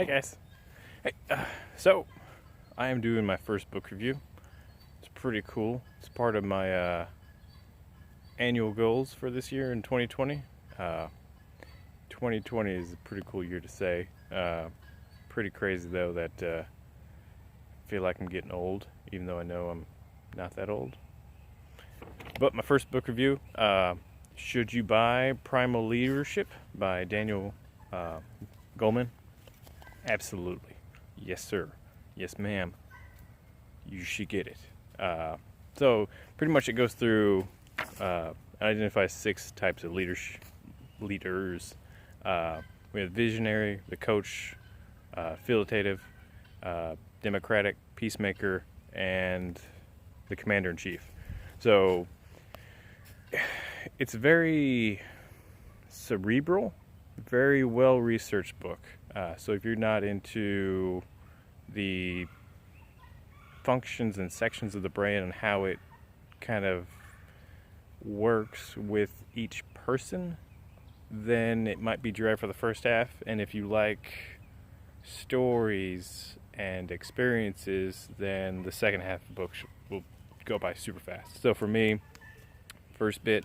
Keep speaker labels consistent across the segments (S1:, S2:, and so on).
S1: Hey guys. Hey, so I am doing my first book review. It's pretty cool. It's part of my annual goals for this year in 2020. 2020 is a pretty cool year to say. Pretty crazy though that I feel like I'm getting old, even though I know I'm not that old. But my first book review, Should You Buy Primal Leadership by Daniel Goleman? Absolutely. Yes, sir. Yes, ma'am. You should get it. So pretty much it goes through, identifies 6 types of leaders. We have visionary, the coach, affiliative, democratic, peacemaker, and the commander-in-chief. So it's very cerebral, very well-researched book. So if you're not into the functions and sections of the brain and how it kind of works with each person, then it might be dry for the first half. And if you like stories and experiences, then the second half of the book will go by super fast. So for me, first bit,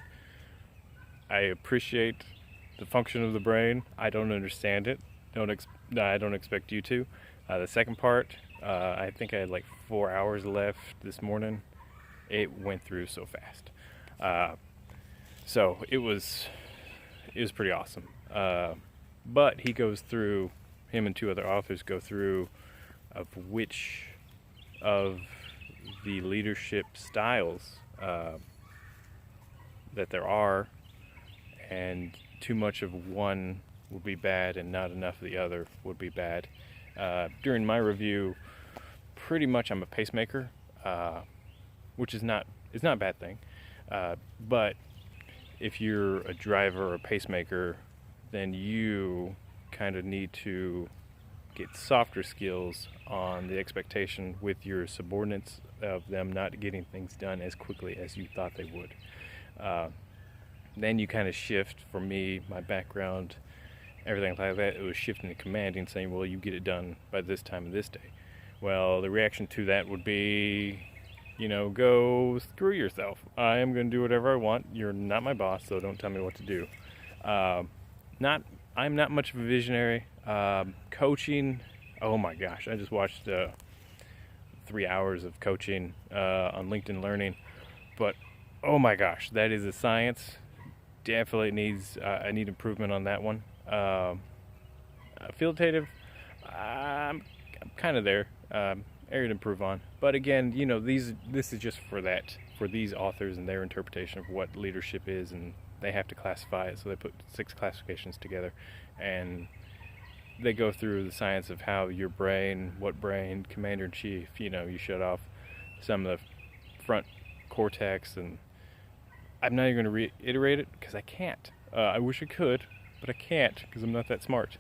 S1: I appreciate the function of the brain. I don't understand it. I don't expect you to. The second part, I think I had like 4 hours left this morning. It went through so fast. So it was pretty awesome. But he goes through, him and 2 other authors go through of which of the leadership styles that there are, and too much of one would be bad and not enough of the other would be bad. During my review, pretty much I'm a pacemaker, which is not a bad thing. But if you're a driver or a pacemaker, then you kind of need to get softer skills on the expectation with your subordinates of them not getting things done as quickly as you thought they would. Then you kind of shift, for me, my background, everything like that, it was shifting to commanding, saying, well, you get it done by this time and this day. Well, the reaction to that would be, go screw yourself. I am going to do whatever I want. You're not my boss, so don't tell me what to do. I'm not much of a visionary. Coaching, oh my gosh, I just watched 3 hours of coaching on LinkedIn Learning, but oh my gosh, that is a science. Definitely needs, I need improvement on that one. Affiliative, I'm kind of there, area to improve on. But again, this is just for these authors and their interpretation of what leadership is, and they have to classify it, so they put 6 classifications together, and they go through the science of how your brain, what brain, commander-in-chief, you shut off some of the front cortex, and I'm not even going to reiterate it because I can't. I wish I could, but I can't because I'm not that smart.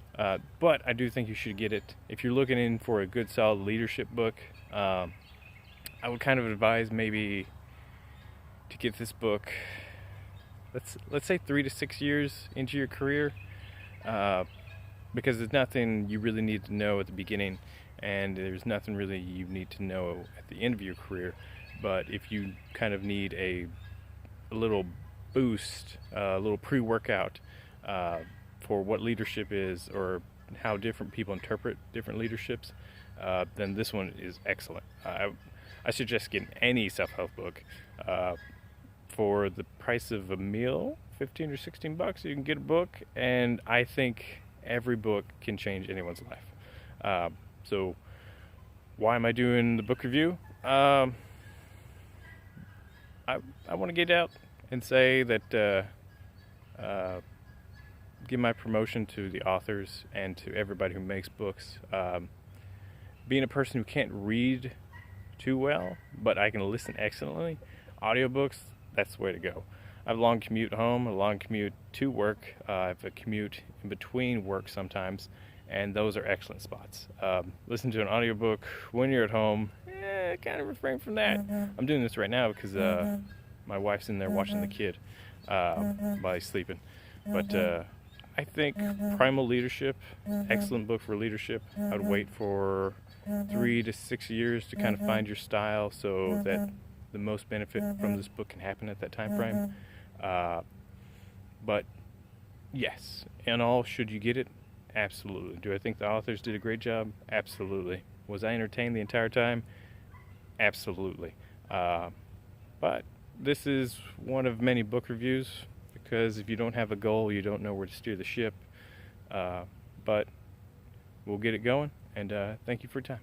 S1: But I do think you should get it. If you're looking in for a good, solid leadership book, I would kind of advise maybe to get this book, let's say 3 to 6 years into your career, because there's nothing you really need to know at the beginning, and there's nothing really you need to know at the end of your career. But if you kind of need a little boost, a little pre-workout for what leadership is or how different people interpret different leaderships, then this one is excellent. I suggest getting any self-help book. For the price of a meal, $15 or $16, you can get a book, and I think every book can change anyone's life. So why am I doing the book review? I want to get out and say that give my promotion to the authors and to everybody who makes books. Being a person who can't read too well, but I can listen excellently, audiobooks, that's the way to go. I have a long commute home, a long commute to work. I have a commute in between work sometimes, and those are excellent spots. Listen to an audiobook when you're at home. Kind of refrain from that. I'm doing this right now because my wife's in there watching the kid while he's sleeping. But I think Primal Leadership, excellent book for leadership. I'd wait for 3 to 6 years to kind of find your style so that the most benefit from this book can happen at that time frame. But yes, in all, should you get it? Absolutely. Do I think the authors did a great job? Absolutely. Was I entertained the entire time? Absolutely. But this is one of many book reviews, because if you don't have a goal, you don't know where to steer the ship. But we'll get it going, and thank you for your time.